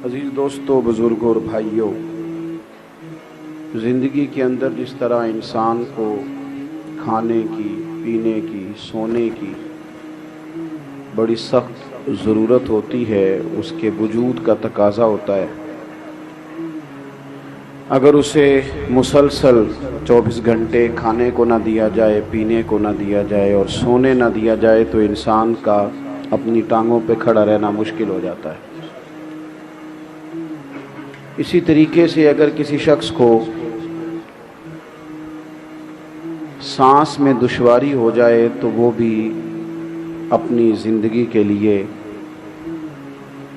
عزیز دوستو، بزرگوں اور بھائیوں، زندگی کے اندر جس طرح انسان کو کھانے کی، پینے کی، سونے کی بڑی سخت ضرورت ہوتی ہے، اس کے وجود کا تقاضا ہوتا ہے۔ اگر اسے مسلسل 24 گھنٹے کھانے کو نہ دیا جائے، پینے کو نہ دیا جائے اور سونے نہ دیا جائے تو انسان کا اپنی ٹانگوں پہ کھڑا رہنا مشکل ہو جاتا ہے۔ اسی طریقے سے اگر کسی شخص کو سانس میں دشواری ہو جائے تو وہ بھی اپنی زندگی کے لیے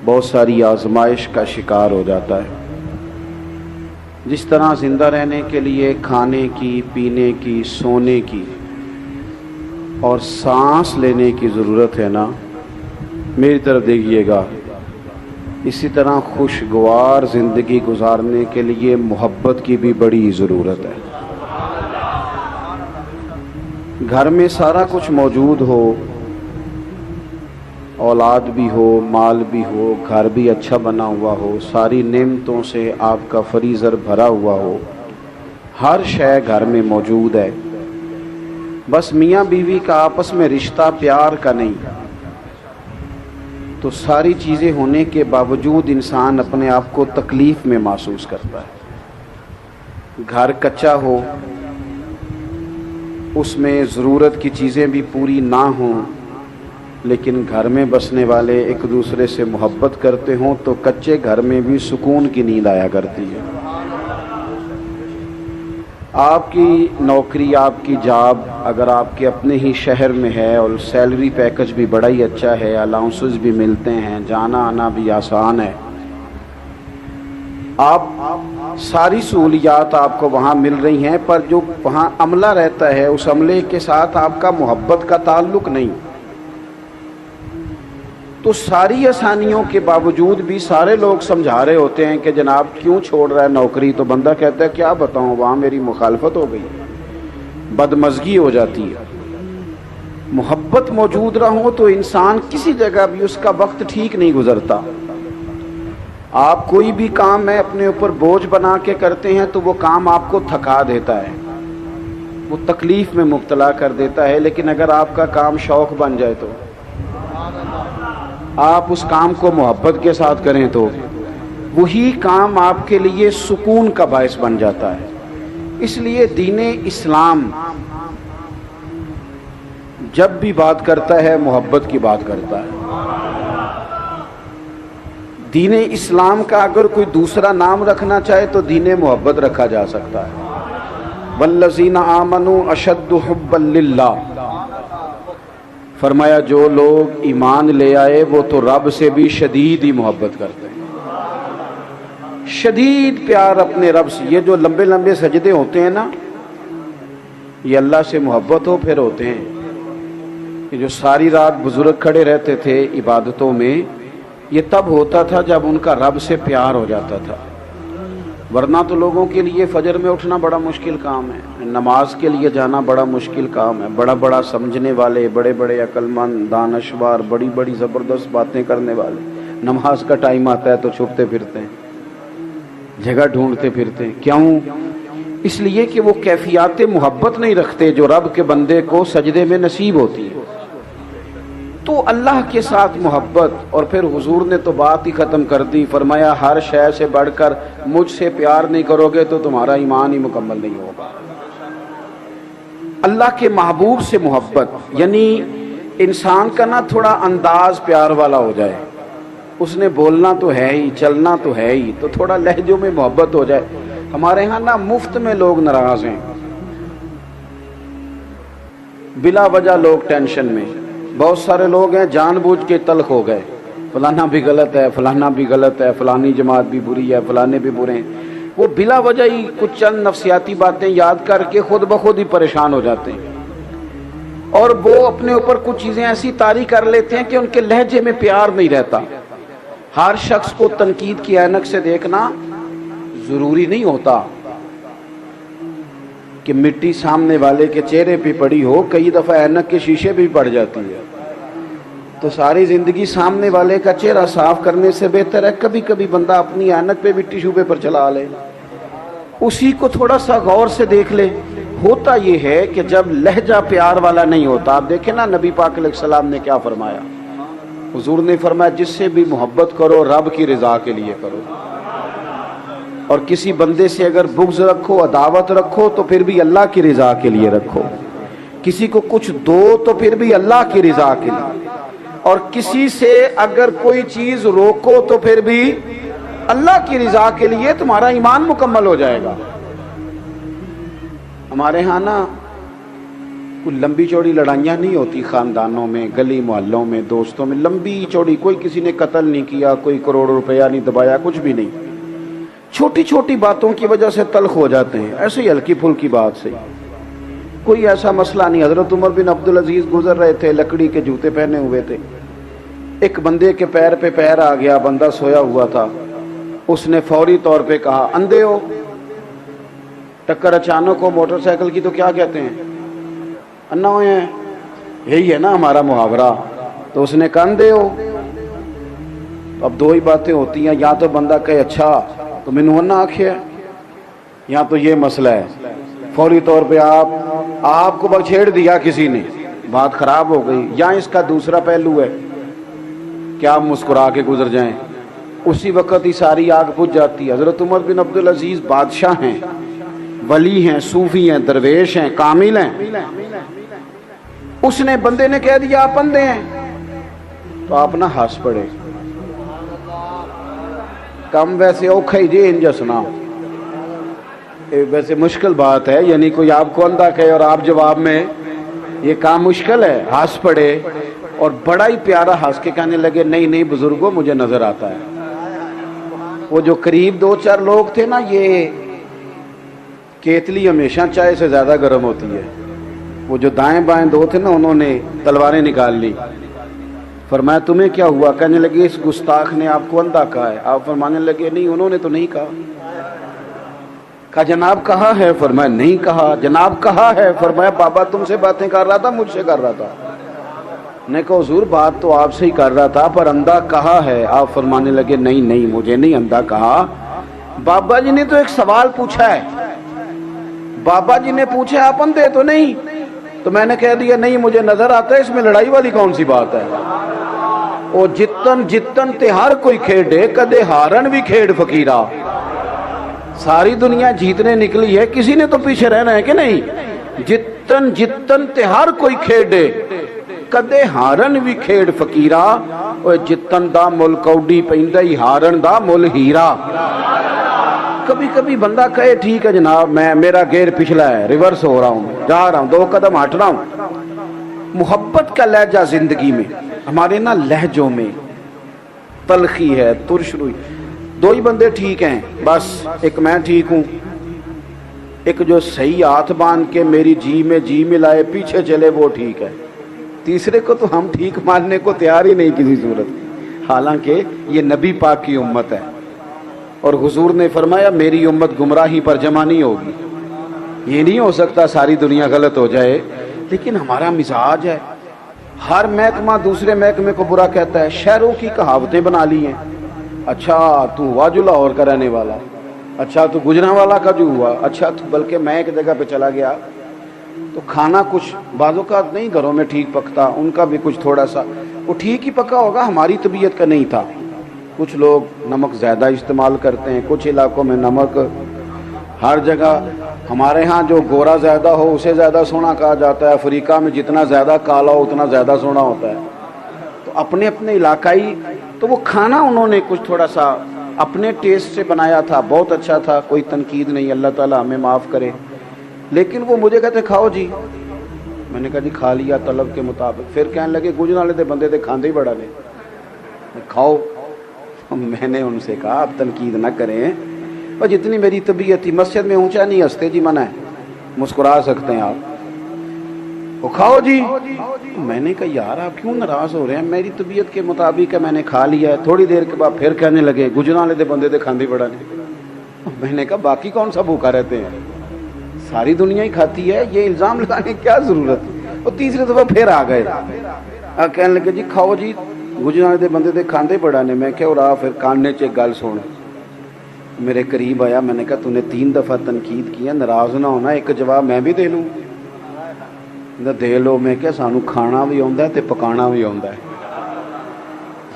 بہت ساری آزمائش کا شکار ہو جاتا ہے۔ جس طرح زندہ رہنے کے لیے کھانے کی، پینے کی، سونے کی اور سانس لینے کی ضرورت ہے نا، میری طرف دیکھیے گا، اسی طرح خوشگوار زندگی گزارنے کے لیے محبت کی بھی بڑی ضرورت ہے۔ گھر میں سارا کچھ موجود ہو، اولاد بھی ہو، مال بھی ہو، گھر بھی اچھا بنا ہوا ہو، ساری نعمتوں سے آپ کا فریزر بھرا ہوا ہو، ہر شے گھر میں موجود ہے، بس میاں بیوی کا آپس میں رشتہ پیار کا نہیں، تو ساری چیزیں ہونے کے باوجود انسان اپنے آپ کو تکلیف میں محسوس کرتا ہے۔ گھر کچا ہو، اس میں ضرورت کی چیزیں بھی پوری نہ ہوں، لیکن گھر میں بسنے والے ایک دوسرے سے محبت کرتے ہوں تو کچے گھر میں بھی سکون کی نیند آیا کرتی ہے۔ آپ کی نوکری، آپ کی جاب اگر آپ کے اپنے ہی شہر میں ہے اور سیلری پیکج بھی بڑا ہی اچھا ہے، الاؤنسز بھی ملتے ہیں، جانا آنا بھی آسان ہے، آپ ساری سہولیات آپ کو وہاں مل رہی ہیں، پر جو وہاں عملہ رہتا ہے اس عملے کے ساتھ آپ کا محبت کا تعلق نہیں، تو ساری آسانیوں کے باوجود بھی سارے لوگ سمجھا رہے ہوتے ہیں کہ جناب کیوں چھوڑ رہا ہے نوکری، تو بندہ کہتا ہے کیا بتاؤں، وہاں میری مخالفت ہو گئی، بدمزگی ہو جاتی ہے۔ محبت موجود نہ ہو تو انسان کسی جگہ بھی اس کا وقت ٹھیک نہیں گزرتا۔ آپ کوئی بھی کام ہے اپنے اوپر بوجھ بنا کے کرتے ہیں تو وہ کام آپ کو تھکا دیتا ہے، وہ تکلیف میں مبتلا کر دیتا ہے، لیکن اگر آپ کا کام شوق بن جائے تو آپ اس کام کو محبت کے ساتھ کریں تو وہی کام آپ کے لیے سکون کا باعث بن جاتا ہے۔ اس لیے دین اسلام جب بھی بات کرتا ہے محبت کی بات کرتا ہے۔ دین اسلام کا اگر کوئی دوسرا نام رکھنا چاہے تو دین محبت رکھا جا سکتا ہے۔ والذین آمنوا اشد حبا للہ، فرمایا جو لوگ ایمان لے آئے وہ تو رب سے بھی شدید ہی محبت کرتے ہیں، شدید پیار اپنے رب سے۔ یہ جو لمبے لمبے سجدے ہوتے ہیں نا، یہ اللہ سے محبت ہو پھر ہوتے ہیں۔ کہ جو ساری رات بزرگ کھڑے رہتے تھے عبادتوں میں، یہ تب ہوتا تھا جب ان کا رب سے پیار ہو جاتا تھا، ورنہ تو لوگوں کے لیے فجر میں اٹھنا بڑا مشکل کام ہے، نماز کے لیے جانا بڑا مشکل کام ہے، بڑا بڑا سمجھنے والے، بڑے بڑے عقل مند، دانشور، بڑی بڑی زبردست باتیں کرنے والے، نماز کا ٹائم آتا ہے تو چھپتے پھرتے ہیں، جگہ ڈھونڈتے پھرتے ہیں۔ کیوں؟ اس لیے کہ وہ کیفیات محبت نہیں رکھتے جو رب کے بندے کو سجدے میں نصیب ہوتی ہے۔ تو اللہ کے ساتھ محبت، اور پھر حضور نے تو بات ہی ختم کر دی، فرمایا ہر شے سے بڑھ کر مجھ سے پیار نہیں کرو گے تو تمہارا ایمان ہی مکمل نہیں ہوگا۔ اللہ کے محبوب سے محبت، یعنی انسان کا نا تھوڑا انداز پیار والا ہو جائے، اس نے بولنا تو ہے ہی، چلنا تو ہے ہی، تو تھوڑا لہجوں میں محبت ہو جائے۔ ہمارے ہاں نا مفت میں لوگ ناراض ہیں، بلا وجہ لوگ ٹینشن میں، بہت سارے لوگ ہیں جان بوجھ کے تلخ ہو گئے، فلانا بھی غلط ہے، فلانا بھی غلط ہے، فلانی جماعت بھی بری ہے، فلانے بھی برے ہیں، وہ بلا وجہ ہی کچھ چند نفسیاتی باتیں یاد کر کے خود بخود ہی پریشان ہو جاتے ہیں، اور وہ اپنے اوپر کچھ چیزیں ایسی طاری کر لیتے ہیں کہ ان کے لہجے میں پیار نہیں رہتا۔ ہر شخص کو تنقید کی عینک سے دیکھنا ضروری نہیں ہوتا کہ مٹی سامنے والے کے چہرے پہ پڑی ہو، کئی دفعہ عینک کے شیشے بھی پڑ جاتی ہے، تو ساری زندگی سامنے والے کا چہرہ صاف کرنے سے بہتر ہے کبھی کبھی بندہ اپنی اینک پہ بھی ٹیشو پیپر چلا لے، اسی کو تھوڑا سا غور سے دیکھ لے۔ ہوتا یہ ہے کہ جب لہجہ پیار والا نہیں ہوتا، آپ دیکھیں نا نبی پاک علیہ السلام نے کیا فرمایا، حضور نے فرمایا جس سے بھی محبت کرو رب کی رضا کے لیے کرو، اور کسی بندے سے اگر بغض رکھو عداوت رکھو تو پھر بھی اللہ کی رضا کے لیے رکھو، کسی کو کچھ دو تو پھر بھی اللہ کی رضا کے لیے، اور کسی سے اگر کوئی چیز روکو تو پھر بھی اللہ کی رضا کے لیے، تمہارا ایمان مکمل ہو جائے گا۔ ہمارے ہاں نا کوئی لمبی چوڑی لڑائیاں نہیں ہوتی خاندانوں میں، گلی محلوں میں، دوستوں میں، لمبی چوڑی، کوئی کسی نے قتل نہیں کیا، کوئی کروڑ روپیہ نہیں دبایا، کچھ بھی نہیں، چھوٹی چھوٹی باتوں کی وجہ سے تلخ ہو جاتے ہیں، ایسے ہی ہلکی پھلکی بات سے کوئی ایسا مسئلہ نہیں۔ حضرت عمر بن عبدالعزیز گزر رہے تھے، لکڑی کے جوتے پہنے ہوئے تھے، ایک بندے کے پیر پہ پیر آ گیا، بندہ سویا ہوا تھا، اس نے فوری طور پہ کہا اندھے ہو؟ ٹکر اچانک ہو موٹر سائیکل کی تو کیا کہتے ہیں؟ انا ہوئے ہیں، یہی ہے نا ہمارا محاورہ۔ تو اس نے کہا اندھے ہو؟ اب دو ہی باتیں ہوتی ہیں، یا تو بندہ کہے اچھا تو میں نے انا آنکھیں ہے، یا تو یہ مسئلہ ہے، فوری طور پہ آپ کو چھیڑ دیا کسی نے، بات خراب ہو گئی، یا اس کا دوسرا پہلو ہے کہ آپ مسکرا کے گزر جائیں، اسی وقت ہی ساری آگ بجھ جاتی ہے۔ حضرت عمر بن عبدالعزیز بادشاہ ہیں، ولی ہیں، صوفی ہیں، درویش ہیں، کامل ہیں، اس نے بندے نے کہہ دیا آپ اندھے ہیں، تو آپ نہ ہنس پڑے، کم ویسے اوکھا ہی جی انجا سنا، ویسے مشکل بات ہے، یعنی کوئی آپ کو اندھا کہے اور آپ جواب میں، یہ کام مشکل ہے، ہنس پڑے، اور بڑا ہی پیارا ہنس کے کہنے لگے نہیں نہیں بزرگوں مجھے نظر آتا ہے۔ وہ جو قریب دو چار لوگ تھے نا، یہ کیتلی ہمیشہ چائے سے زیادہ گرم ہوتی ہے، وہ جو دائیں بائیں دو تھے نا انہوں نے تلواریں نکال لی، فرمایا تمہیں کیا ہوا؟ کہنے لگے اس گستاخ نے آپ کو اندھا کہا ہے۔ آپ فرمانے لگے نہیں انہوں نے تو نہیں کہا۔ کہا جناب کہا ہے؟ فرمایا نہیں کہا۔ جناب کہا ہے؟ فرمایا بابا تم سے باتیں کر رہا تھا، مجھ سے کر رہا تھا۔ نے کہا حضور بات تو آپ سے ہی کر رہا تھا پر اندھا کہا ہے۔ آپ فرمانے لگے نہیں نہیں مجھے نہیں اندھا کہا، بابا جی نے تو ایک سوال پوچھا ہے، بابا جی نے پوچھا آپ اندھے تو نہیں، تو میں نے کہہ دیا نہیں مجھے نظر آتا ہے، اس میں لڑائی والی کون سی بات ہے؟ او جتن جتن تے ہر کوئی کھیڑے، کدے ہارن بھی کھیڑ فقیرہ۔ ساری دنیا جیتنے نکلی ہے، کسی نے تو پیچھے رہنا ہے کہ نہیں؟ جتن جتن تے ہر کوئی کھیڑے، کدے ہارن بھی کھیڑ فقیرہ، اوے جتن دا مل کوڈی پیندا ہی، ہارن دا مل ہیرا۔ کبھی کبھی بندہ کہے ٹھیک ہے جناب میں میرا گیئر پچھلا ہے، ریورس ہو رہا ہوں، جا رہا ہوں، 2 قدم ہٹ رہا ہوں۔ محبت کا لہجہ زندگی میں ہمارے نا لہجوں میں تلخی ہے، ترش روئی۔ 2 ہی بندے ٹھیک ہیں بس، ایک میں ٹھیک ہوں، ایک جو صحیح ہاتھ باندھ کے میری جی میں جی ملائے پیچھے چلے وہ ٹھیک ہے، تیسرے کو تو ہم ٹھیک ماننے کو تیار ہی نہیں کسی صورت، حالانکہ یہ نبی پاک کی امت ہے، اور حضور نے فرمایا میری امت گمراہی پر جمع نہیں ہوگی۔ یہ نہیں ہو سکتا ساری دنیا غلط ہو جائے، لیکن ہمارا مزاج ہے، ہر محکمہ دوسرے محکمے کو برا کہتا ہے، شہروں کی کہاوتیں بنا لی ہیں، اچھا تو ہوا جو لاہور کا رہنے والا، اچھا تو گجرانوالہ کا جو ہوا، اچھا تو بلکہ میں ایک جگہ پہ چلا گیا تو کھانا کچھ بعض اوقات نہیں گھروں میں ٹھیک پکتا، ان کا بھی کچھ تھوڑا سا وہ ٹھیک ہی پکا ہوگا، ہماری طبیعت کا نہیں تھا۔ کچھ لوگ نمک زیادہ استعمال کرتے ہیں، کچھ علاقوں میں نمک ہر جگہ، ہمارے ہاں جو گورا زیادہ ہو اسے زیادہ سونا کہا جاتا ہے، افریقہ میں جتنا زیادہ کالا ہو اتنا زیادہ سونا ہوتا ہے۔ تو اپنے اپنے علاقائی، تو وہ کھانا انہوں نے کچھ تھوڑا سا اپنے ٹیسٹ سے بنایا تھا، بہت اچھا تھا، کوئی تنقید نہیں، اللہ تعالیٰ ہمیں معاف کرے، لیکن وہ مجھے کہتے کھاؤ جی، میں نے کہا جی کھا لیا طلب کے مطابق، پھر کہنے لگے گجران والے دے بندے دے کھاندے ہی بڑا لے، کھاؤ۔ میں نے ان سے کہا آپ تنقید نہ کریں، اور جتنی میری طبیعت تھی، مسجد میں اونچا نہیں ہنستے جی، منع ہے، مسکرا سکتے ہیں آپ، وہ کھاؤ جی۔ میں نے کہا یار آپ کیوں ناراض ہو رہے ہیں، میری طبیعت کے مطابق ہے، میں نے کھا لیا ہے۔ تھوڑی دیر کے بعد پھر کہنے لگے گجران والے دے بندے دے کھاندے بڑا نہیں۔ میں نے کہا باقی کون سا بھوکا رہتے ہیں، ساری دنیا ہی کھاتی ہے، یہ الزام لگانے کی کیا ضرورت۔ اور تیسری دفعہ پھر آ گئے، کہنے لگے جی کھاؤ جی گجرانے دے بندے دے کھاندے بڑا نے. میں کہا اور پھر کاننے چ گل سن. میرے قریب آیا, میں نے کہا تو نے 3 دفعہ تنقید کیا, ناراض نہ ہونا, ایک جواب میں بھی دے لوں. دے لو. میں کہا سانو کھانا بھی آتا ہے تے پکانا بھی آتا ہے,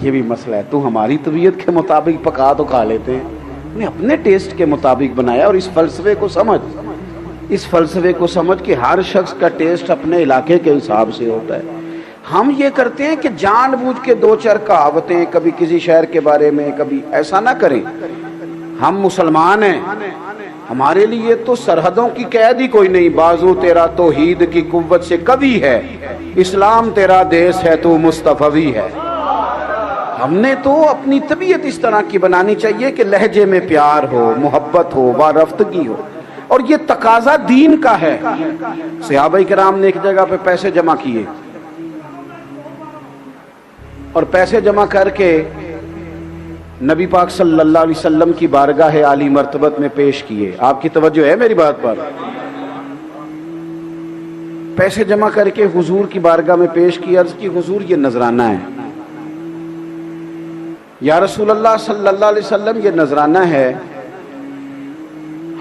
یہ بھی مسئلہ ہے. تو ہماری طبیعت کے مطابق پکا تو کھا لیتے ہیں, نے اپنے ٹیسٹ کے مطابق بنایا. اور اس فلسفے کو سمجھ کہ ہر شخص کا ٹیسٹ اپنے علاقے کے حساب سے ہوتا ہے. ہم یہ کرتے ہیں کہ جان بوجھ کے 2-4 کہاوتیں کبھی کسی شہر کے بارے میں, کبھی ایسا نہ کریں. ہم مسلمان ہیں, ہمارے لیے تو سرحدوں کی قید ہی کوئی نہیں. بازو تیرا توحید کی قوت سے کبھی ہے, اسلام تیرا دیس ہے تو مصطفی ہے. ہم نے تو اپنی طبیعت اس طرح کی بنانی چاہیے کہ لہجے میں پیار ہو, محبت ہو, وارفتگی ہو. اور یہ تقاضا دین کا ہے. صحابہ کرام نے ایک جگہ پہ پیسے جمع کیے اور پیسے جمع کر کے نبی پاک صلی اللہ علیہ وسلم کی بارگاہ عالی مرتبت میں پیش کیے. آپ کی توجہ ہے میری بات پر؟ پیسے جمع کر کے حضور کی بارگاہ میں پیش کی. عرض کی حضور یہ نذرانہ ہے. یا رسول اللہ صلی اللہ علیہ وسلم یہ نذرانہ ہے,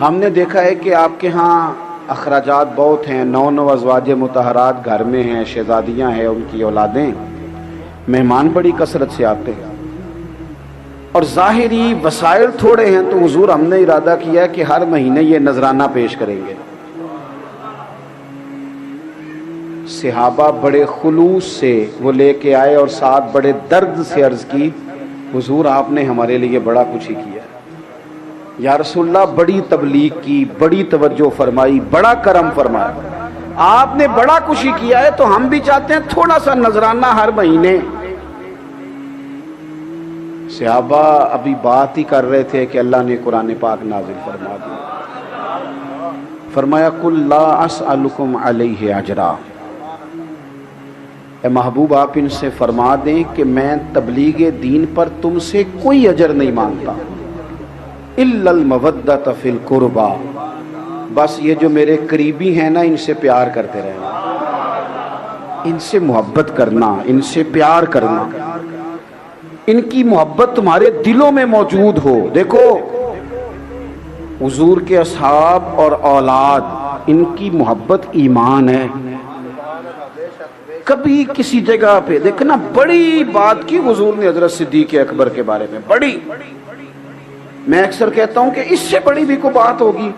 ہم نے دیکھا ہے کہ آپ کے ہاں اخراجات بہت ہیں, 9 ازواج مطہرات گھر میں ہیں, شہزادیاں ہیں, ان کی اولادیں, مہمان بڑی کثرت سے آتے ہیں اور ظاہری وسائل تھوڑے ہیں. تو حضور ہم نے ارادہ کیا کہ ہر مہینے یہ نذرانہ پیش کریں گے. صحابہ بڑے خلوص سے وہ لے کے آئے اور ساتھ بڑے درد سے عرض کی حضور آپ نے ہمارے لیے بڑا کچھ ہی کیا. یا رسول اللہ بڑی تبلیغ کی, بڑی توجہ فرمائی, بڑا کرم فرمایا, آپ نے بڑا کچھ ہی کیا ہے, تو ہم بھی چاہتے ہیں تھوڑا سا نذرانہ ہر مہینے. صحابہ ابھی بات ہی کر رہے تھے کہ اللہ نے قرآن پاک نازل فرما دیا. فرمایا قل لا اسألکم علیہ اجرا, اے محبوب آپ ان سے فرما دیں کہ میں تبلیغ دین پر تم سے کوئی اجر نہیں مانگتا, الا المودۃ فی القربى, بس یہ جو میرے قریبی ہیں نا ان سے پیار کرتے رہنا, ان سے محبت کرنا, ان سے پیار کرنا, ان کی محبت تمہارے دلوں میں موجود ہو. دیکھو حضور کے اصحاب اور اولاد ان کی محبت ایمان ہے. کبھی کسی جگہ پہ دیکھنا بڑی بات کی حضور نے حضرت صدیق اکبر کے بارے میں, بڑی, میں اکثر کہتا ہوں کہ اس سے بڑی بھی کوئی بات ہوگی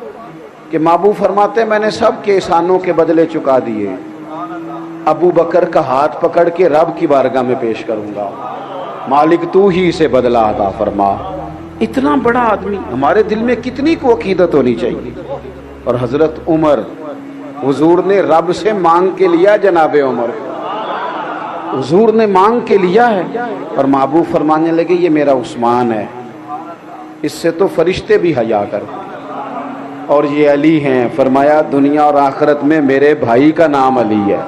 کہ محبوب فرماتے ہیں میں نے سب کے احسانوں کے بدلے چکا دیے, ابو بکر کا ہاتھ پکڑ کے رب کی بارگاہ میں پیش کروں گا, مالک تو ہی اسے بدلا عطا فرما. اتنا بڑا آدمی, ہمارے دل میں کتنی کو عقیدت ہونی چاہیے. اور حضرت عمر, حضور نے رب سے مانگ کے لیا, جناب عمر حضور نے مانگ کے لیا ہے, اور محبوب فرمانے لگے یہ میرا عثمان ہے, اس سے تو فرشتے بھی حیا کرتے, اور یہ علی ہیں. فرمایا دنیا اور آخرت میں میرے بھائی کا نام علی ہے.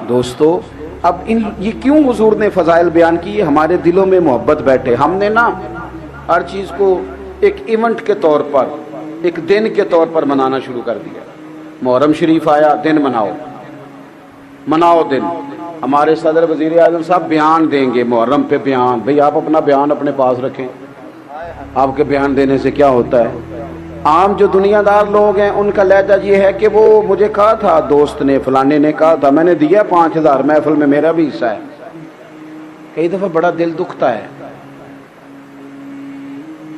دوستو اب یہ کیوں حضور نے فضائل بیان کی؟ ہمارے دلوں میں محبت بیٹھے. ہم نے نا ہر چیز کو ایک ایونٹ کے طور پر, ایک دن کے طور پر منانا شروع کر دیا. محرم شریف آیا, دن مناؤ دن. ہمارے صدر وزیر اعظم صاحب بیان دیں گے محرم پہ بیان. بھئی آپ اپنا بیان اپنے پاس رکھیں, آپ کے بیان دینے سے کیا ہوتا ہے؟ عام جو دنیا دار لوگ ہیں ان کا لہجہ یہ ہے کہ وہ مجھے کہا تھا, دوست نے فلانے نے کہا تھا, میں نے دیا 5000 محفل میں, میرا بھی حصہ ہے. کئی دفعہ بڑا دل دکھتا ہے.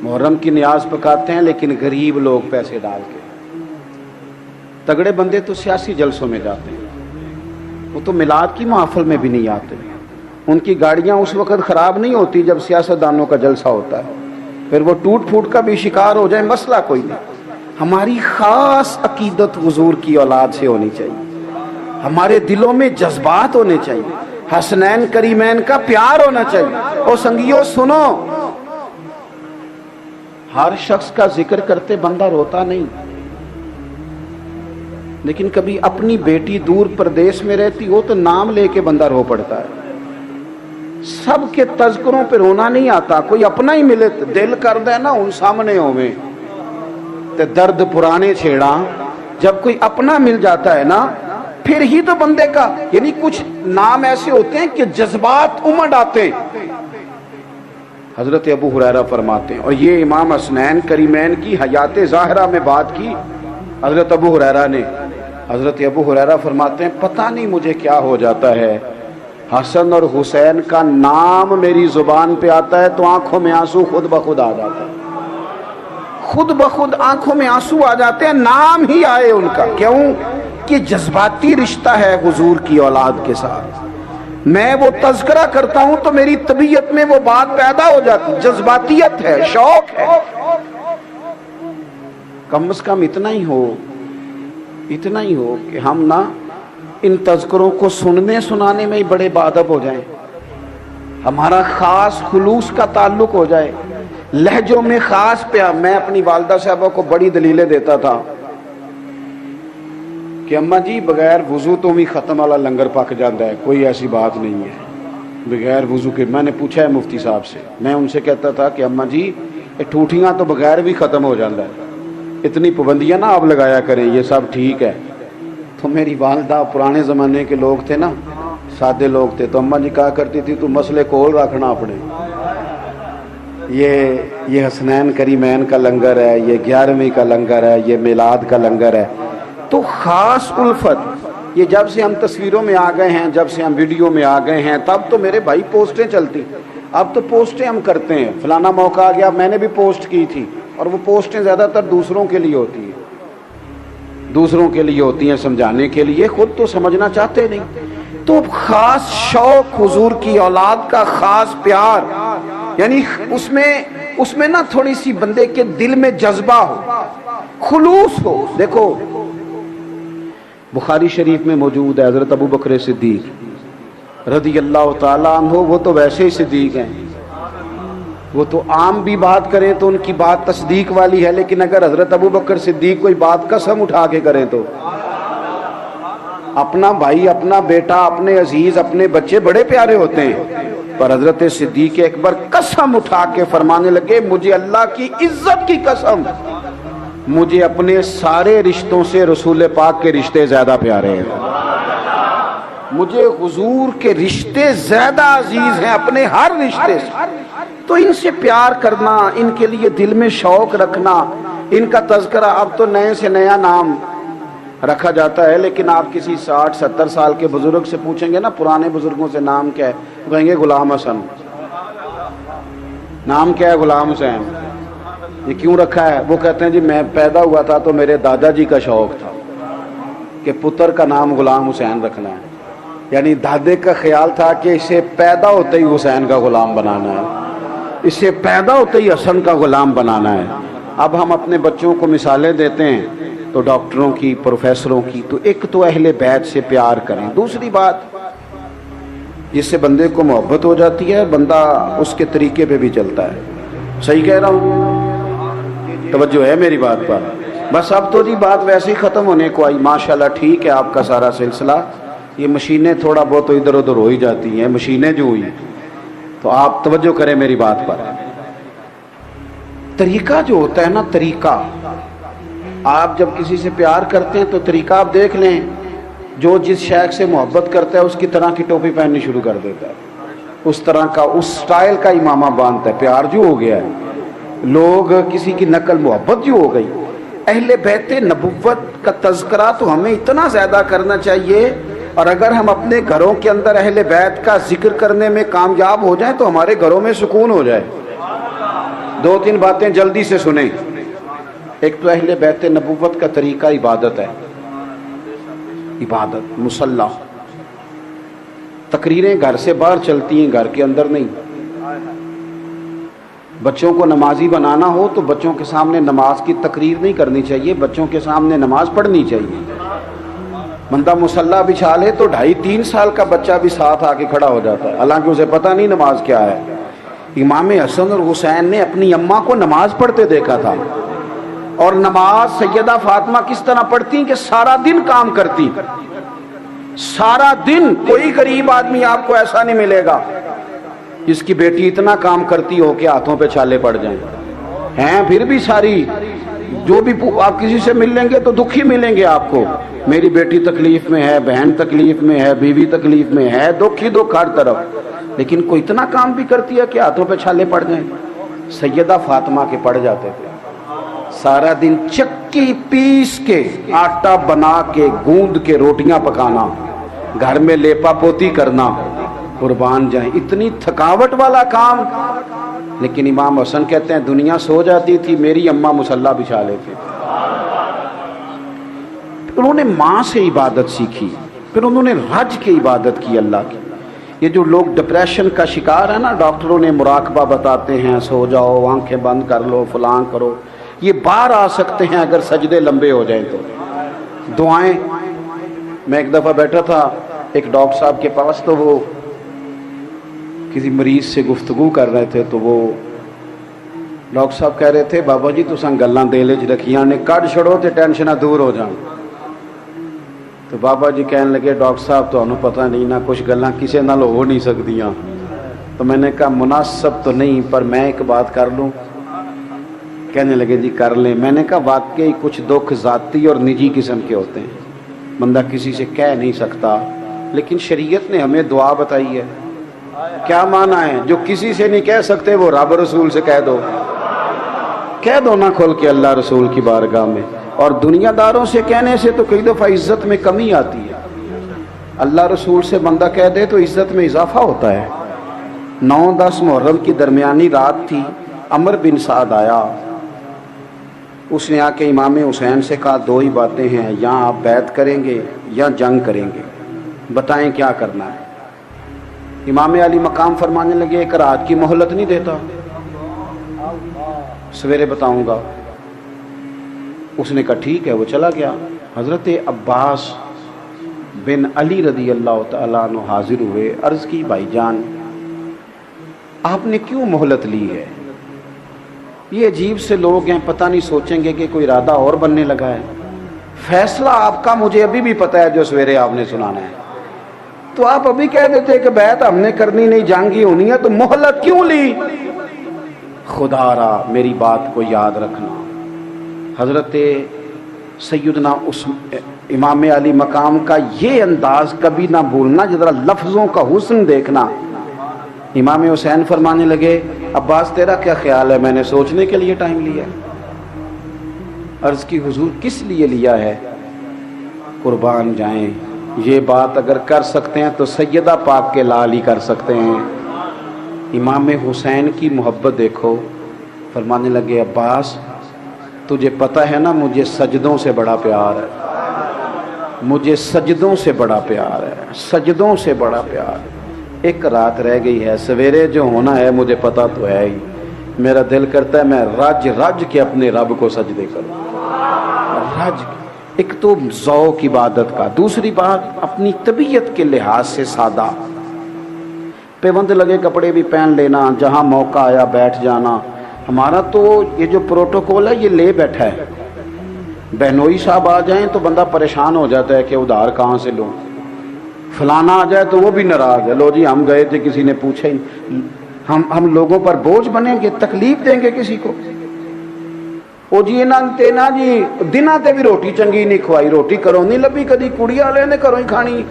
محرم کی نیاز پکاتے ہیں لیکن غریب لوگ پیسے ڈال کے, تگڑے بندے تو سیاسی جلسوں میں جاتے ہیں, وہ تو میلاد کی محفل میں بھی نہیں آتے. ان کی گاڑیاں اس وقت خراب نہیں ہوتی جب سیاستدانوں کا جلسہ ہوتا ہے, پھر وہ ٹوٹ پھوٹ کا بھی شکار ہو جائے, مسئلہ کوئی نہیں. ہماری خاص عقیدت حضور کی اولاد سے ہونی چاہیے, ہمارے دلوں میں جذبات ہونے چاہیے, حسنین کریمین کا پیار ہونا چاہیے. اور سنگیو سنو, ہر شخص کا ذکر کرتے بندہ روتا نہیں, لیکن کبھی اپنی بیٹی دور پردیش میں رہتی ہو تو نام لے کے بندہ رو پڑتا ہے. سب کے تذکروں پہ رونا نہیں آتا, کوئی اپنا ہی ملے دل کر دے نا ان سامنے ہوئے تے درد پرانے چھیڑا. جب کوئی اپنا مل جاتا ہے نا پھر ہی تو بندے کا، یعنی کچھ نام ایسے ہوتے ہیں کہ جذبات امڑ آتے ہیں۔ حضرت ابو ہریرہ فرماتے ہیں، اور یہ امام حسنین کریمین کی حیات ظاہرہ میں بات کی حضرت ابو ہریرہ نے۔ حضرت ابو ہریرہ فرماتے ہیں پتہ نہیں مجھے کیا ہو جاتا ہے، حسن اور حسین کا نام میری زبان پہ آتا ہے تو آنکھوں میں آنسو خود بخود آ جاتا ہے، خود بخود آنکھوں میں آنسو آ جاتے ہیں، نام ہی آئے ان کا۔ کیوں؟ کہ جذباتی رشتہ ہے حضور کی اولاد کے ساتھ۔ میں وہ تذکرہ کرتا ہوں تو میری طبیعت میں وہ بات پیدا ہو جاتی، جذباتیت ہے، شوق ہے۔ کم از کم اتنا ہی ہو کہ ہم نہ ان تذکروں کو سننے سنانے میں ہی بڑے باادب ہو جائیں، ہمارا خاص خلوص کا تعلق ہو جائے، لہجوں میں خاص پیار۔ میں اپنی والدہ صاحبہ کو بڑی دلیلیں دیتا تھا کہ اماں جی بغیر وضو تو بھی ختم والا لنگر پک جاتا ہے، کوئی ایسی بات نہیں ہے بغیر وضو کے۔ میں نے پوچھا ہے مفتی صاحب سے، میں ان سے کہتا تھا کہ اماں جی یہ ٹوٹیاں تو بغیر بھی ختم ہو جاتا ہے، اتنی پابندیاں نہ آپ لگایا کریں، یہ سب ٹھیک ہے۔ تو میری والدہ پرانے زمانے کے لوگ تھے نا، سادے لوگ تھے، تو اماں جی کہا کرتی تھی تو مسئلے کول رکھنا اپنے، یہ حسنین کریمین کا لنگر ہے، یہ 11ویں کا لنگر ہے، یہ میلاد کا لنگر ہے۔ تو خاص الفت، یہ جب سے ہم تصویروں میں آ گئے ہیں، جب سے ہم ویڈیو میں آ گئے ہیں، تب تو میرے بھائی پوسٹیں چلتی، اب تو پوسٹیں ہم کرتے ہیں، فلانا موقع آ گیا، میں نے بھی پوسٹ کی تھی، اور وہ پوسٹیں زیادہ تر دوسروں کے لیے ہوتی ہیں، سمجھانے کے لیے، خود تو سمجھنا چاہتے نہیں۔ تو خاص شوق حضور کی اولاد کا، خاص پیار، یعنی اس میں نا تھوڑی سی بندے کے دل میں جذبہ ہو، خلوص ہو۔ دیکھو بخاری شریف میں موجود ہے حضرت ابو بکر صدیق رضی اللہ تعالیٰ عنہ، وہ تو ویسے ہی صدیق ہیں، وہ تو عام بھی بات کریں تو ان کی بات تصدیق والی ہے، لیکن اگر حضرت ابو بکر صدیق کوئی بات قسم اٹھا کے کریں تو اپنا بھائی، اپنا بیٹا، اپنے عزیز، اپنے بچے بڑے پیارے ہوتے ہیں، پر حضرت صدیق اکبر قسم اٹھا کے فرمانے لگے مجھے اللہ کی عزت کی قسم، مجھے اپنے سارے رشتوں سے رسول پاک کے رشتے زیادہ پیارے ہیں، مجھے حضور کے رشتے زیادہ عزیز ہیں اپنے ہر رشتے سے۔ تو ان سے پیار کرنا، ان کے لیے دل میں شوق رکھنا، ان کا تذکرہ، اب تو نئے سے نیا نام رکھا جاتا ہے، لیکن آپ کسی 60-70 سال کے بزرگ سے پوچھیں گے نا پرانے بزرگوں سے نام کیا ہے، وہ کہیں گے غلام حسن۔ نام کیا ہے؟ غلام حسین۔ یہ کیوں رکھا ہے؟ وہ کہتے ہیں جی میں پیدا ہوا تھا تو میرے دادا جی کا شوق تھا کہ پتر کا نام غلام حسین رکھنا ہے، یعنی دادے کا خیال تھا کہ اسے پیدا ہوتے ہی حسین کا غلام بنانا ہے، اسے پیدا ہوتے ہی حسن کا غلام بنانا ہے۔ اب ہم اپنے بچوں کو مثالیں دیتے ہیں تو ڈاکٹروں کی، پروفیسروں کی، تو ایک تو اہل بیت سے پیار کریں، دوسری بات جس سے بندے کو محبت ہو جاتی ہے، بندہ اس کے طریقے پہ بھی چلتا ہے۔ صحیح کہہ رہا ہوں؟ توجہ ہے میری بات پر؟ بس اب تو جی بات ویسے ہی ختم ہونے کو آئی، ماشاءاللہ ٹھیک ہے آپ کا سارا سلسلہ، یہ مشینیں تھوڑا بہت ادھر ادھر ہو ہی جاتی ہیں، مشینیں جو ہوئی، تو آپ توجہ کریں میری بات پر۔ طریقہ جو ہوتا ہے نا، طریقہ، آپ جب کسی سے پیار کرتے ہیں تو طریقہ آپ دیکھ لیں، جو جس شیخ سے محبت کرتا ہے اس کی طرح کی ٹوپی پہننی شروع کر دیتا ہے، اس طرح کا، اس سٹائل کا امامہ باندھتا ہے، پیار جو ہو گیا ہے، لوگ کسی کی نقل محبت جو ہو گئی۔ اہل بیت نبوت کا تذکرہ تو ہمیں اتنا زیادہ کرنا چاہیے، اور اگر ہم اپنے گھروں کے اندر اہل بیت کا ذکر کرنے میں کامیاب ہو جائیں تو ہمارے گھروں میں سکون ہو جائے۔ 2-3 باتیں جلدی سے سنیں۔ ایک تو اہل بیت نبوت کا طریقہ عبادت ہے، عبادت، مصلی، تقریریں گھر سے باہر چلتی ہیں، گھر کے اندر نہیں۔ بچوں کو نمازی بنانا ہو تو بچوں کے سامنے نماز کی تقریر نہیں کرنی چاہیے، بچوں کے سامنے نماز پڑھنی چاہیے۔ بندہ مصلی بچھا لے تو 2.5-3 سال کا بچہ بھی ساتھ آ کے کھڑا ہو جاتا ہے، حالانکہ اسے پتہ نہیں نماز کیا ہے۔ امام حسن اور حسین نے اپنی اماں کو نماز پڑھتے دیکھا تھا، اور نماز سیدہ فاطمہ کس طرح پڑھتی کہ سارا دن کام کرتی، سارا دن۔ کوئی غریب آدمی آپ کو ایسا نہیں ملے گا جس کی بیٹی اتنا کام کرتی ہو کہ ہاتھوں پہ چھالے پڑ جائیں، ہیں پھر بھی ساری، جو بھی آپ کسی سے مل لیں گے تو دکھی ملیں گے آپ کو، میری بیٹی تکلیف میں ہے, بہن تکلیف میں ہے, بیوی تکلیف میں ہے, دکھ ہی دکھ ہر طرف, لیکن کوئی اتنا کام بھی کرتی ہے کہ ہاتھوں پہ چھالے پڑ جائیں. سیدہ فاطمہ کے پڑ جاتے تھے. سارا دن چکی پیس کے, آٹا بنا کے, گوند کے روٹیاں پکانا, گھر میں لیپا پوتی کرنا, قربان جائیں اتنی تھکاوٹ والا کام. لیکن امام حسن کہتے ہیں دنیا سو جاتی تھی, میری اماں مصلی بچھا لیتی تھی. انہوں نے ماں سے عبادت سیکھی, پھر انہوں نے رج کے عبادت کی اللہ کی. یہ جو لوگ ڈپریشن کا شکار ہے نا, ڈاکٹروں نے مراقبہ بتاتے ہیں, سو جاؤ, آنکھیں بند کر لو, فلاں کرو, یہ باہر آ سکتے ہیں اگر سجدے لمبے ہو جائیں تو. دعائیں, میں ایک دفعہ بیٹھا تھا ایک ڈاکٹر صاحب کے پاس, تو وہ کسی مریض سے گفتگو کر رہے تھے, تو وہ ڈاکٹر صاحب کہہ رہے تھے بابا جی تساں گلاں دل وچ رکھیاں نے, کڈ چھڑو تے ٹینشناں دور ہو جان. تو بابا جی کہنے لگے ڈاکٹر صاحب تمہیں پتہ نہیں نا, کچھ گلاں کسے نال ہو نہیں سکدیاں. تو میں نے کہا مناسب تو نہیں, پر میں ایک بات کر لوں. کہنے لگے جی کر لیں. میں نے کہا واقعی کچھ دکھ ذاتی اور نجی قسم کے ہوتے ہیں, بندہ کسی سے کہہ نہیں سکتا, لیکن شریعت نے ہمیں دعا بتائی ہے. کیا معنی ہے؟ جو کسی سے نہیں کہہ سکتے وہ رب رسول سے کہہ دو, کہہ دو نا کھول کے اللہ رسول کی بارگاہ میں. اور دنیا داروں سے کہنے سے تو کئی دفعہ عزت میں کمی آتی ہے, اللہ رسول سے بندہ کہہ دے تو عزت میں اضافہ ہوتا ہے. 9-10 محرم کی درمیانی رات تھی, عمر بن سعد آیا, اس نے آ کے امام حسین سے کہا دو ہی باتیں ہیں, یا آپ بیعت کریں گے یا جنگ کریں گے, بتائیں کیا کرنا ہے. امام علی مقام فرمانے لگے ایک رات کی مہلت نہیں دیتا, سویرے بتاؤں گا. اس نے کہا ٹھیک ہے, وہ چلا گیا. حضرت عباس بن علی رضی اللہ تعالیٰ عنہ حاضر ہوئے, عرض کی بھائی جان آپ نے کیوں مہلت لی ہے؟ یہ عجیب سے لوگ ہیں, پتہ نہیں سوچیں گے کہ کوئی ارادہ اور بننے لگا ہے. فیصلہ آپ کا مجھے ابھی بھی پتہ ہے جو سویرے آپ نے سنانا ہے. تو آپ ابھی کہہ دیتے کہ بیعت ہم نے کرنی نہیں, جنگ ہی ہونی ہے, تو مہلت کیوں لی؟ خدا را میری بات کو یاد رکھنا. حضرت سیدنا امام علی مقام کا یہ انداز کبھی نہ بھولنا, ذرا لفظوں کا حسن دیکھنا. امام حسین فرمانے لگے عباس تیرا کیا خیال ہے؟ میں نے سوچنے کے لیے ٹائم لیا. عرض کی حضور کس لیے لیا ہے؟ قربان جائیں, یہ بات اگر کر سکتے ہیں تو سیدہ پاک کے لال ہی کر سکتے ہیں. امام حسین کی محبت دیکھو. فرمانے لگے عباس تجھے پتہ ہے نا مجھے سجدوں سے بڑا پیار ہے, مجھے سجدوں سے بڑا پیار ہے, سجدوں سے بڑا پیار ہے. ایک رات رہ گئی ہے, سویرے جو ہونا ہے مجھے پتہ تو ہے ہی. میرا دل کرتا ہے میں رج رج کے اپنے رب کو سجدے کروں. رج, ایک تو ذوق عبادت کا, دوسری بات اپنی طبیعت کے لحاظ سے سادہ, پیوند لگے کپڑے بھی پہن لینا, جہاں موقع آیا بیٹھ جانا. ہمارا تو یہ جو پروٹوکول ہے یہ لے بیٹھا ہے. بہنوئی صاحب آ جائیں تو بندہ پریشان ہو جاتا ہے کہ ادھار کہاں سے لوں, فلانا آ جائے تو وہ بھی ناراض ہے, لو جی ہم گئے تھے کسی نے پوچھا ہی, ہم لوگوں پر بوجھ بنیں گے, تکلیف دیں گے کسی کو. او جی نا جی دنوں تے بھی روٹی چنگی نہیں کھوائی, روٹی کروں نہیں لبھی, کدی کڑی والے نے کروں ہی کھانی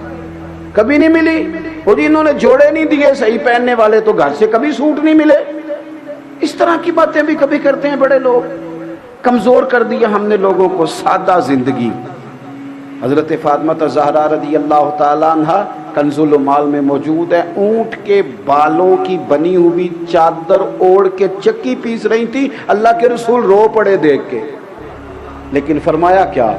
کبھی نہیں ملی. او جی انہوں نے جوڑے نہیں دیے صحیح پہننے والے, تو گھر سے کبھی سوٹ نہیں ملے. اس طرح کی باتیں بھی کبھی کرتے ہیں بڑے لوگ. کمزور کر دیا ہم نے لوگوں کو. سادہ زندگی. حضرت فاطمہ زہرا رضی اللہ تعالیٰ عنہ کنز المال میں موجود ہے, اونٹ کے بالوں کی بنی ہوئی چادر اوڑھ کے چکی پیس رہی تھی. اللہ کے رسول رو پڑے دیکھ کے, لیکن فرمایا کیا؟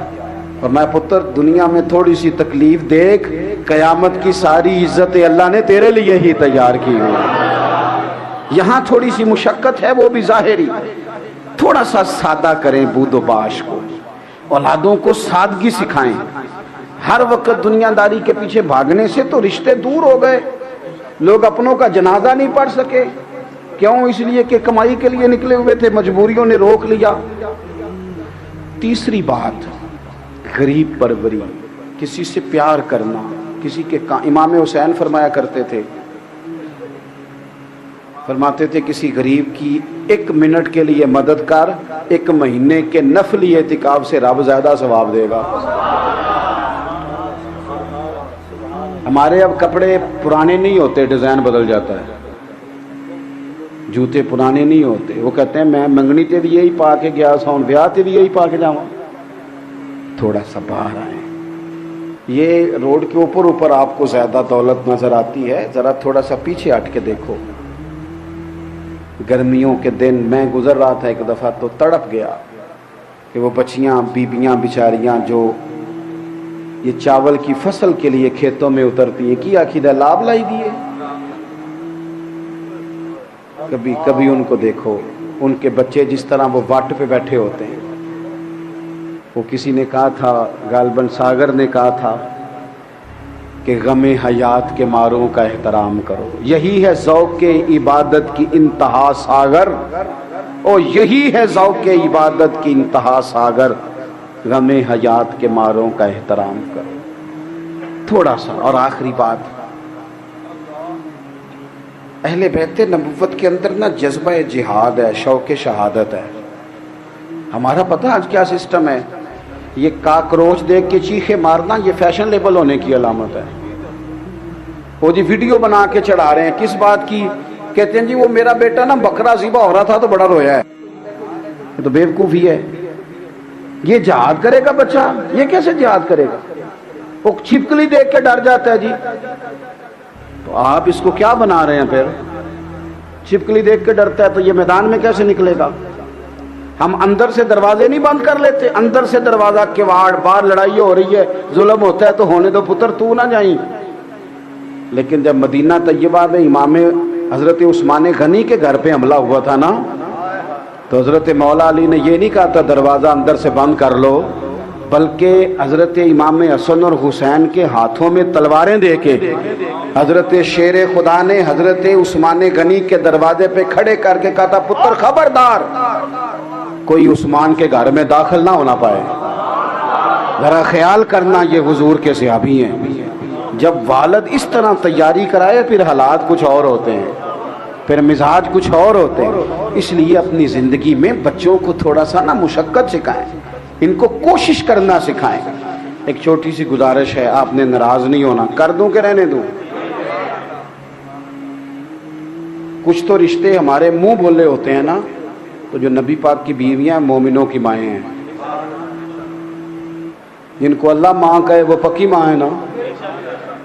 فرمایا پتر دنیا میں تھوڑی سی تکلیف دیکھ, قیامت کی ساری عزتیں اللہ نے تیرے لیے ہی تیار کی ہوئی. یہاں تھوڑی سی مشقت ہے, وہ بھی ظاہری. تھوڑا سا سادہ کریں بود و باش کو, اولادوں کو سادگی سکھائیں. ہر وقت دنیا داری کے پیچھے بھاگنے سے تو رشتے دور ہو گئے. لوگ اپنوں کا جنازہ نہیں پڑھ سکے. کیوں؟ اس لیے کہ کمائی کے لیے نکلے ہوئے تھے, مجبوریوں نے روک لیا. تیسری بات غریب پروری, کسی سے پیار کرنا, کسی کے امام حسین فرمایا کرتے تھے, فرماتے تھے کسی غریب کی 1 منٹ کے لیے مدد کر, 1 مہینے کے نفلی اعتکاف سے رب زیادہ ثواب دے گا. ہمارے اب کپڑے پرانے نہیں ہوتے، ڈیزائن بدل جاتا ہے، جوتے پرانے نہیں ہوتے. وہ کہتے ہیں میں منگنی تے بھی یہی پا کے گیا سا، بیاہ تے بھی یہی پا کے جاؤں. تھوڑا سا باہر آئیں. یہ روڈ کے اوپر آپ کو زیادہ دولت نظر آتی ہے، ذرا تھوڑا سا پیچھے ہٹ کے دیکھو. گرمیوں کے دن میں گزر رہا تھا ایک دفعہ تو تڑپ گیا کہ وہ بچیاں بیبیاں بیچاریاں جو یہ چاول کی فصل کے لیے کھیتوں میں اترتی ہیں، کی عقیدہ لاب لائی دیے. کبھی کبھی ان کو دیکھو، ان کے بچے جس طرح وہ واٹ پہ بیٹھے ہوتے ہیں. وہ کسی نے کہا تھا، غالباً ساگر نے کہا تھا کہ غم حیات کے ماروں کا احترام کرو، یہی ہے ذوق عبادت کی انتہا ساگر. او یہی ہے ذوق عبادت کی انتہا ساگر، غم حیات کے ماروں کا احترام کرو. تھوڑا سا. اور آخری بات، اہل بیت نبوت کے اندر نا جذبہ جہاد ہے، شوق شہادت ہے. ہمارا پتہ آج کیا سسٹم ہے؟ یہ کاکروچ دیکھ کے چیخے مارنا یہ فیشن لیبل ہونے کی علامت ہے. وہ جی ویڈیو بنا کے چڑھا رہے ہیں، کس بات کی؟ کہتے ہیں جی وہ میرا بیٹا نا بکرا ذبح ہو رہا تھا تو بڑا رویا ہے. یہ تو بیوقوفی ہے. یہ جہاد کرے گا بچہ؟ یہ کیسے جہاد کرے گا؟ وہ چھپکلی دیکھ کے ڈر جاتا ہے جی. تو آپ اس کو کیا بنا رہے ہیں پھر؟ چھپکلی دیکھ کے ڈرتا ہے تو یہ میدان میں کیسے نکلے گا؟ ہم اندر سے دروازے نہیں بند کر لیتے؟ اندر سے دروازہ کواڑ، باہر لڑائی ہو رہی ہے، ظلم ہوتا ہے تو ہونے دو پتر، تو نہ جائیں. لیکن جب مدینہ طیبہ میں امام حضرت عثمان غنی کے گھر پہ حملہ ہوا تھا نا، تو حضرت مولا علی نے یہ نہیں کہا تھا دروازہ اندر سے بند کر لو، بلکہ حضرت امام حسن اور حسین کے ہاتھوں میں تلواریں دے کے حضرت شیر خدا نے حضرت عثمان غنی کے دروازے پہ کھڑے کر کے کہا تھا پتر خبردار، کوئی عثمان کے گھر میں داخل نہ ہونا پائے. ذرا خیال کرنا، یہ حضور کے صحابی ہیں. جب والد اس طرح تیاری کرائے پھر حالات کچھ اور ہوتے ہیں، پھر مزاج کچھ اور ہوتے ہیں. اس لیے اپنی زندگی میں بچوں کو تھوڑا سا نا مشقت سکھائیں، ان کو کوشش کرنا سکھائیں. ایک چھوٹی سی گزارش ہے، آپ نے ناراض نہیں ہونا. کر دوں کہ رہنے دوں؟ کچھ تو رشتے ہمارے منہ بولے ہوتے ہیں نا، تو جو نبی پاک کی بیویاں مومنوں کی مائیں ہیں، جن کو اللہ ماں کہے وہ پکی ماں ہے نا.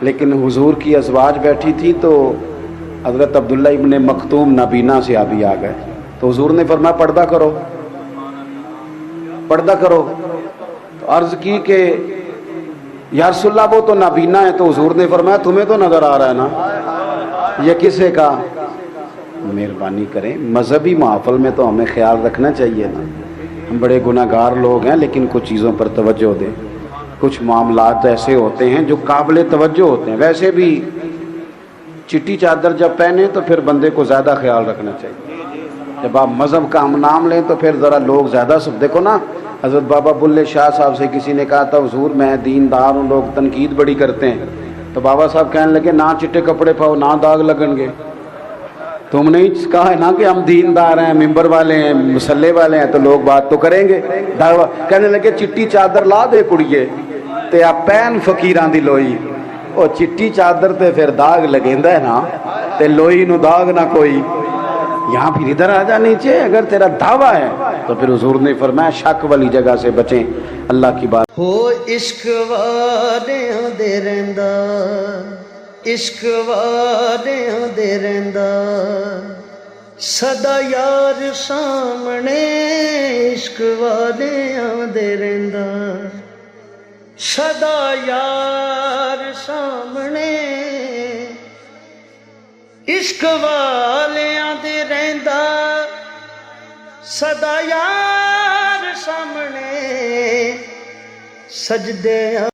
لیکن حضور کی ازواج بیٹھی تھی تو حضرت عبداللہ ابن مکتوم نابینا سے آبی آ گئے، تو حضور نے فرمایا پردہ کرو، پردہ کرو. تو عرض کی کہ یا رسول اللہ وہ تو نابینا ہے. تو حضور نے فرمایا تمہیں تو نظر آ رہا ہے نا. یہ کسے کا؟ مہربانی کریں، مذہبی محافل میں تو ہمیں خیال رکھنا چاہیے نا. ہم بڑے گناہ گار لوگ ہیں، لیکن کچھ چیزوں پر توجہ دیں. کچھ معاملات ایسے ہوتے ہیں جو قابل توجہ ہوتے ہیں. ویسے بھی چٹی چادر جب پہنے تو پھر بندے کو زیادہ خیال رکھنا چاہیے. جب آپ مذہب کا نام لیں تو پھر ذرا لوگ زیادہ سب دیکھو نا. حضرت بابا بلے شاہ صاحب سے کسی نے کہا تھا حضور میں دیندار ہوں، لوگ تنقید بڑی کرتے ہیں. تو بابا صاحب کہنے لگے نہ چٹے کپڑے پاؤ نہ داغ لگن گے. تم نے کہا ہے نا کہ ہم دیندار ہیں، ممبر والے ہیں، مسلح والے ہیں، تو لوگ بات تو کریں گے. کہنے لگے چٹی چادر لا دے کڑیے تے آپ پین فقیران دی لوئی. او چٹی چادر تے پھر داغ لگیندا ہے نا، تے لوئی نو داغ نہ کوئی. یہاں پھر ادھر آ جا نیچے. اگر تیرا دعویٰ ہے تو پھر حضور نے فرمایا شک والی جگہ سے بچیں. اللہ کی بات ہو عشق والیاں دے رہندا، عشق والیاں دے رہندا، سدا یار سامنے عشق والیاں دے رہندا، سدا یار سامنے عشق والیاں دے رہندا، سدا یار سامنے سجدے